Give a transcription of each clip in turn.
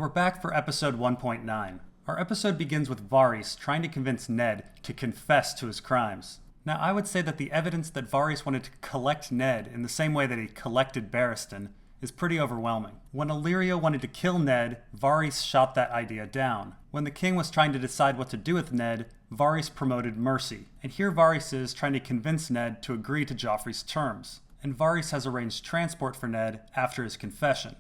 we're back for episode 1.9. Our episode begins with Varys trying to convince Ned to confess to his crimes. Now, I would say that the evidence that Varys wanted to collect Ned in the same way that he collected Barristan is pretty overwhelming. When Illyrio wanted to kill Ned, Varys shot that idea down. When the king was trying to decide what to do with Ned, Varys promoted mercy. And here Varys is trying to convince Ned to agree to Joffrey's terms. And Varys has arranged transport for Ned after his confession.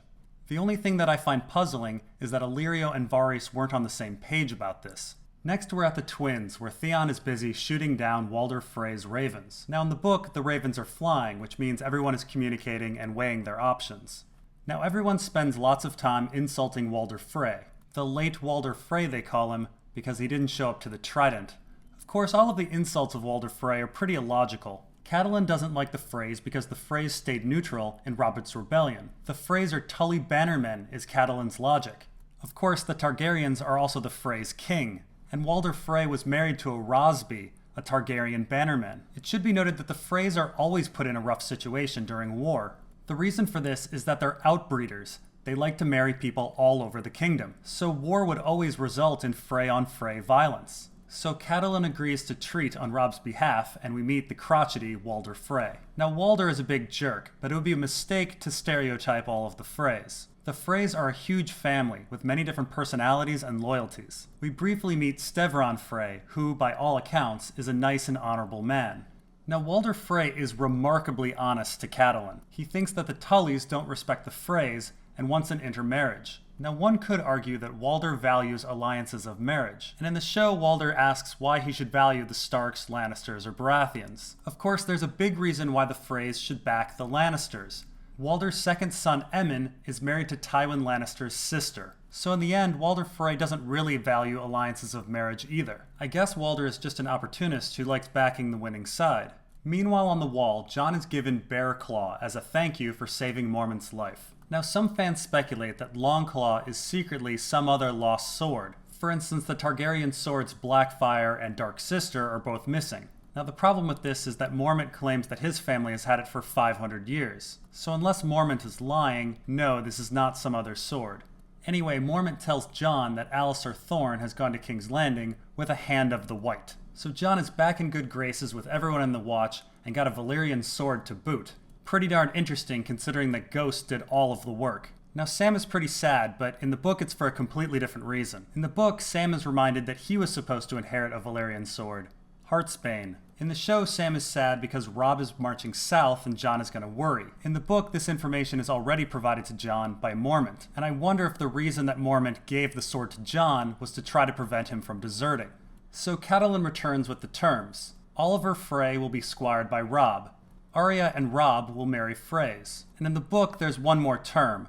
The only thing that I find puzzling is that Illyrio and Varys weren't on the same page about this. Next, we're at the Twins, where Theon is busy shooting down Walder Frey's ravens. Now, in the book, the ravens are flying, which means everyone is communicating and weighing their options. Now, everyone spends lots of time insulting Walder Frey. The late Walder Frey, they call him, because he didn't show up to the Trident. Of course, all of the insults of Walder Frey are pretty illogical. Catelyn doesn't like the Freys because the Freys stayed neutral in Robert's Rebellion. The Freys are Tully bannermen, is Catelyn's logic. Of course, the Targaryens are also the Freys' king. And Walder Frey was married to a Rosby, a Targaryen bannerman. It should be noted that the Freys are always put in a rough situation during war. The reason for this is that they're outbreeders. They like to marry people all over the kingdom. So war would always result in Frey-on-Frey violence. So Catelyn agrees to treat on Robb's behalf, and we meet the crotchety Walder Frey. Now, Walder is a big jerk, but it would be a mistake to stereotype all of the Freys. The Freys are a huge family, with many different personalities and loyalties. We briefly meet Stevron Frey, who, by all accounts, is a nice and honorable man. Now, Walder Frey is remarkably honest to Catelyn. He thinks that the Tullys don't respect the Freys, and wants an intermarriage. Now, one could argue that Walder values alliances of marriage, and in the show, Walder asks why he should value the Starks, Lannisters, or Baratheons. Of course, there's a big reason why the Freys should back the Lannisters. Walder's second son, Aemon, is married to Tywin Lannister's sister. So in the end, Walder Frey doesn't really value alliances of marriage either. I guess Walder is just an opportunist who likes backing the winning side. Meanwhile, on the wall, Jon is given Bearclaw as a thank you for saving Mormont's life. Now, some fans speculate that Longclaw is secretly some other lost sword. For instance, the Targaryen swords Blackfyre and Dark Sister are both missing. Now, the problem with this is that Mormont claims that his family has had it for 500 years. So unless Mormont is lying, no, this is not some other sword. Anyway, Mormont tells Jon that Alliser Thorne has gone to King's Landing with a Hand of the White. So Jon is back in good graces with everyone in the Watch and got a Valyrian sword to boot. Pretty darn interesting considering that Ghost did all of the work. Now, Sam is pretty sad, but in the book it's for a completely different reason. In the book, Sam is reminded that he was supposed to inherit a Valyrian sword, Heartsbane. In the show, Sam is sad because Robb is marching south and Jon is going to worry. In the book, this information is already provided to Jon by Mormont, and I wonder if the reason that Mormont gave the sword to Jon was to try to prevent him from deserting. So Catelyn returns with the terms. Oliver Frey will be squired by Robb. Arya and Robb will marry Freys. And in the book, there's one more term.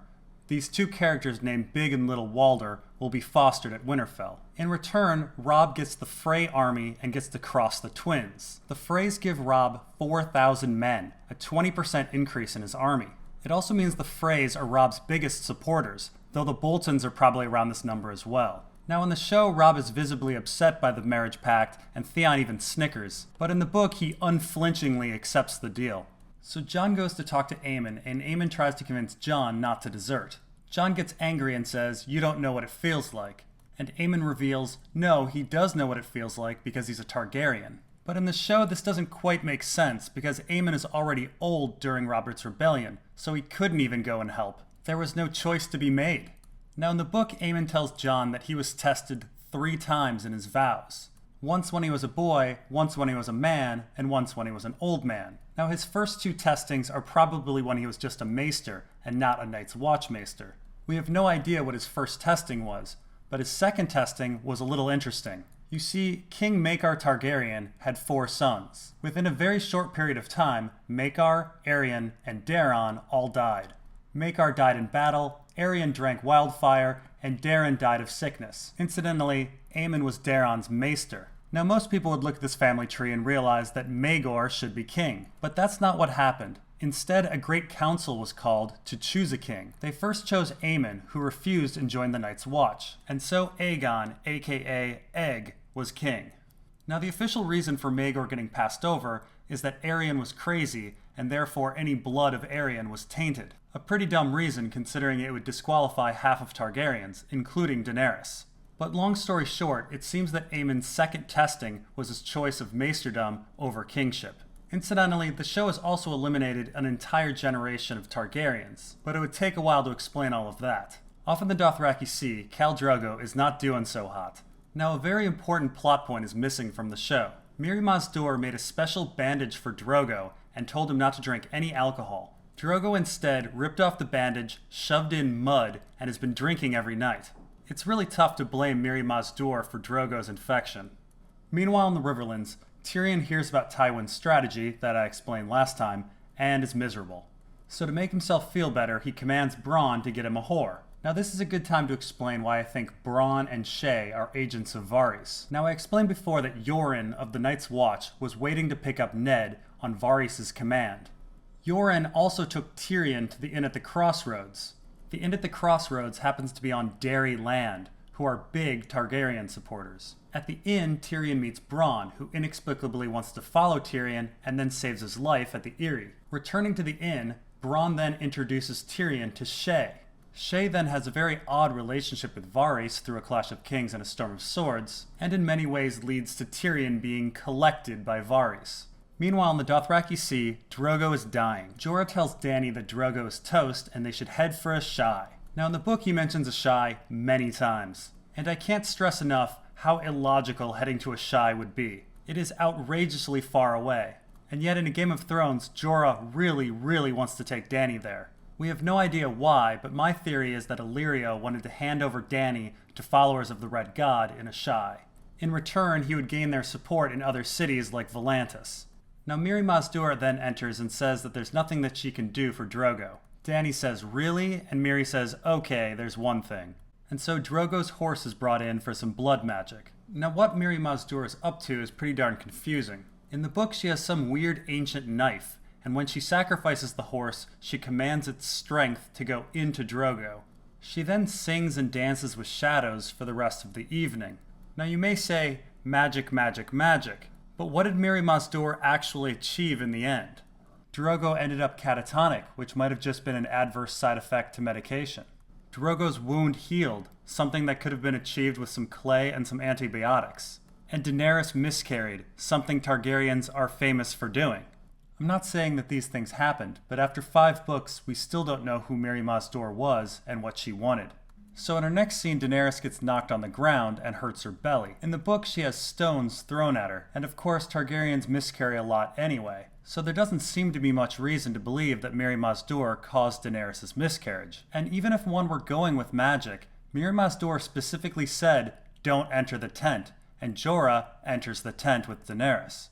These two characters named Big and Little Walder will be fostered at Winterfell. In return, Robb gets the Frey army and gets to cross the Twins. The Freys give Robb 4,000 men, a 20% increase in his army. It also means the Freys are Robb's biggest supporters, though the Boltons are probably around this number as well. Now, in the show, Robb is visibly upset by the marriage pact, and Theon even snickers. But in the book, he unflinchingly accepts the deal. So Jon goes to talk to Aemon, and Aemon tries to convince Jon not to desert. Jon gets angry and says, "You don't know what it feels like." And Aemon reveals, no, he does know what it feels like because he's a Targaryen. But in the show, this doesn't quite make sense because Aemon is already old during Robert's Rebellion, so he couldn't even go and help. There was no choice to be made. Now, in the book, Aemon tells Jon that he was tested 3 times in his vows. Once when he was a boy, once when he was a man, and once when he was an old man. Now, his first 2 testings are probably when he was just a maester, and not a Night's Watch maester. We have no idea what his first testing was, but his second testing was a little interesting. You see, King Maekar Targaryen had 4 sons. Within a very short period of time, Maekar, Aerion, and Daeron all died. Maekar died in battle, Aerion drank wildfire, and Daeron died of sickness. Incidentally, Aemon was Daeron's maester. Now, most people would look at this family tree and realize that Maegor should be king, but that's not what happened. Instead, a great council was called to choose a king. They first chose Aemon, who refused and joined the Night's Watch, and so Aegon, aka Egg, was king. Now, the official reason for Maegor getting passed over is that Aerion was crazy and therefore any blood of Aryan was tainted. A pretty dumb reason considering it would disqualify half of Targaryens, including Daenerys. But long story short, it seems that Aemon's second testing was his choice of maesterdom over kingship. Incidentally, the show has also eliminated an entire generation of Targaryens, but it would take a while to explain all of that. Off in the Dothraki Sea, Khal Drogo is not doing so hot. Now, a very important plot point is missing from the show. Mirri Maz Duur made a special bandage for Drogo and told him not to drink any alcohol. Drogo instead ripped off the bandage, shoved in mud, and has been drinking every night. It's really tough to blame Mirri Maz Duur for Drogo's infection. Meanwhile in the Riverlands, Tyrion hears about Tywin's strategy that I explained last time, and is miserable. So to make himself feel better, he commands Bronn to get him a whore. Now this is a good time to explain why I think Bronn and Shae are agents of Varys. Now I explained before that Yoren of the Night's Watch was waiting to pick up Ned on Varys' command. Yoren also took Tyrion to the Inn at the Crossroads. The Inn at the Crossroads happens to be on Dairy Land, who are big Targaryen supporters. At the inn, Tyrion meets Bronn, who inexplicably wants to follow Tyrion and then saves his life at the Eyrie. Returning to the inn, Bronn then introduces Tyrion to Shae. Shae then has a very odd relationship with Varys through a clash of kings and a storm of swords, and in many ways leads to Tyrion being collected by Varys. Meanwhile, in the Dothraki Sea, Drogo is dying. Jorah tells Dany that Drogo is toast and they should head for Asshai. Now in the book he mentions Asshai many times, and I can't stress enough how illogical heading to Asshai would be. It is outrageously far away, and yet in A Game of Thrones, Jorah really wants to take Dany there. We have no idea why, but my theory is that Illyrio wanted to hand over Dany to followers of the Red God in Asshai. In return, he would gain their support in other cities like Volantis. Now Mirri Maz Duur then enters and says that there's nothing that she can do for Drogo. Dany says, "Really?" and Mirri says, "Okay, there's one thing." And so Drogo's horse is brought in for some blood magic. Now what Mirri Maz Duur is up to is pretty darn confusing. In the book she has some weird ancient knife, and when she sacrifices the horse, she commands its strength to go into Drogo. She then sings and dances with shadows for the rest of the evening. Now you may say, magic, but what did Mirri Maz Duur actually achieve in the end? Drogo ended up catatonic, which might have just been an adverse side effect to medication. Drogo's wound healed, something that could have been achieved with some clay and some antibiotics. And Daenerys miscarried, something Targaryens are famous for doing. I'm not saying that these things happened, but after 5 books, we still don't know who Mirri Maz Duur was and what she wanted. So in her next scene, Daenerys gets knocked on the ground and hurts her belly. In the book, she has stones thrown at her, and of course Targaryens miscarry a lot anyway, so there doesn't seem to be much reason to believe that Mirri Maz Duur caused Daenerys' miscarriage. And even if one were going with magic, Mirri Maz Duur specifically said, "Don't enter the tent," and Jorah enters the tent with Daenerys.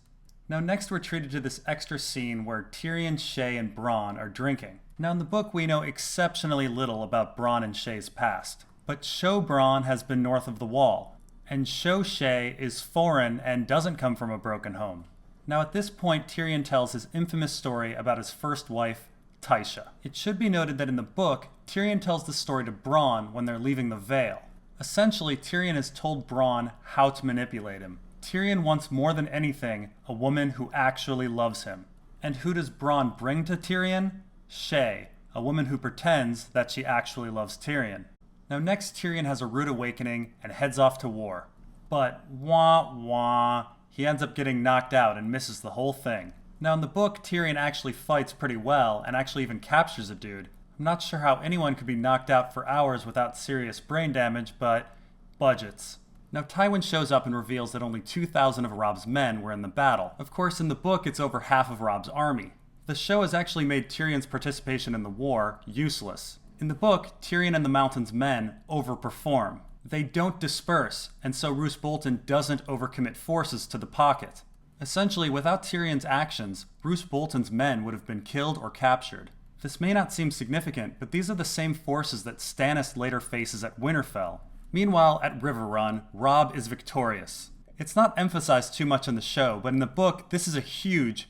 Now next we're treated to this extra scene where Tyrion, Shae, and Bronn are drinking. Now in the book we know exceptionally little about Bronn and Shae's past, but Show Bronn has been north of the Wall, and Show Shae is foreign and doesn't come from a broken home. Now at this point Tyrion tells his infamous story about his first wife, Tysha. It should be noted that in the book, Tyrion tells the story to Bronn when they're leaving the Vale. Essentially, Tyrion has told Bronn how to manipulate him. Tyrion wants more than anything a woman who actually loves him. And who does Bronn bring to Tyrion? Shae, a woman who pretends that she actually loves Tyrion. Now next, Tyrion has a rude awakening and heads off to war. But wah, he ends up getting knocked out and misses the whole thing. Now in the book, Tyrion actually fights pretty well and actually even captures a dude. I'm not sure how anyone could be knocked out for hours without serious brain damage, but budgets. Now Tywin shows up and reveals that only 2,000 of Robb's men were in the battle. Of course, in the book, it's over half of Robb's army. The show has actually made Tyrion's participation in the war useless. In the book, Tyrion and the Mountain's men overperform. They don't disperse, and so Roose Bolton doesn't overcommit forces to the pocket. Essentially, without Tyrion's actions, Roose Bolton's men would have been killed or captured. This may not seem significant, but these are the same forces that Stannis later faces at Winterfell. Meanwhile, at Riverrun, Robb is victorious. It's not emphasized too much in the show, but in the book, this is a huge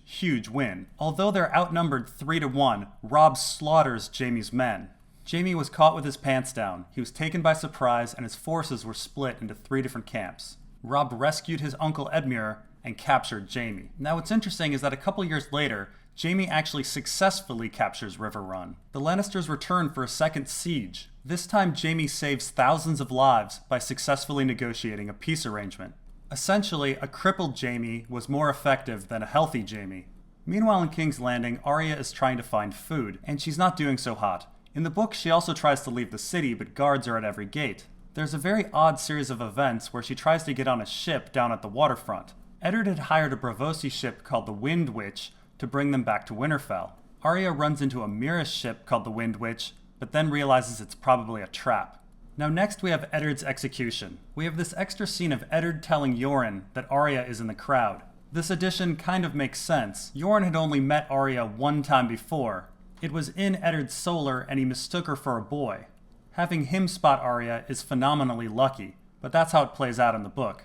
win. Although they're outnumbered 3-1, Robb slaughters Jaime's men. Jaime was caught with his pants down. He was taken by surprise, and his forces were split into 3 different camps. Robb rescued his uncle Edmure and captured Jaime. Now what's interesting is that a couple years later, Jaime actually successfully captures River Run. The Lannisters return for a second siege. This time Jaime saves thousands of lives by successfully negotiating a peace arrangement. Essentially, a crippled Jaime was more effective than a healthy Jaime. Meanwhile in King's Landing, Arya is trying to find food, and she's not doing so hot. In the book, she also tries to leave the city, but guards are at every gate. There's a very odd series of events where she tries to get on a ship down at the waterfront. Eddard had hired a Braavosi ship called the Wind Witch to bring them back to Winterfell. Arya runs into a Myrrish ship called the Wind Witch, but then realizes it's probably a trap. Now next we have Eddard's execution. We have this extra scene of Eddard telling Yoren that Arya is in the crowd. This addition kind of makes sense. Yoren had only met Arya one time before. It was in Eddard's solar and he mistook her for a boy. Having him spot Arya is phenomenally lucky, but that's how it plays out in the book.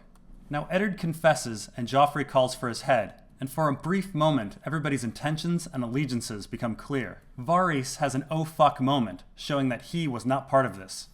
Now Eddard confesses and Joffrey calls for his head, and for a brief moment everybody's intentions and allegiances become clear. Varys has an oh fuck moment, showing that he was not part of this.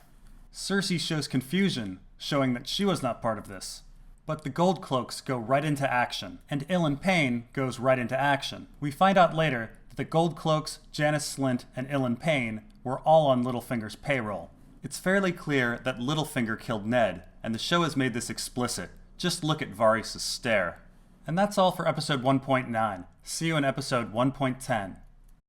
Cersei shows confusion, showing that she was not part of this. But the Goldcloaks go right into action, and Ilyn Payne goes right into action. We find out later that the Goldcloaks, Janos Slynt, and Ilyn Payne were all on Littlefinger's payroll. It's fairly clear that Littlefinger killed Ned, and the show has made this explicit. Just look at Varys' stare. And that's all for episode 1.9. See you in episode 1.10.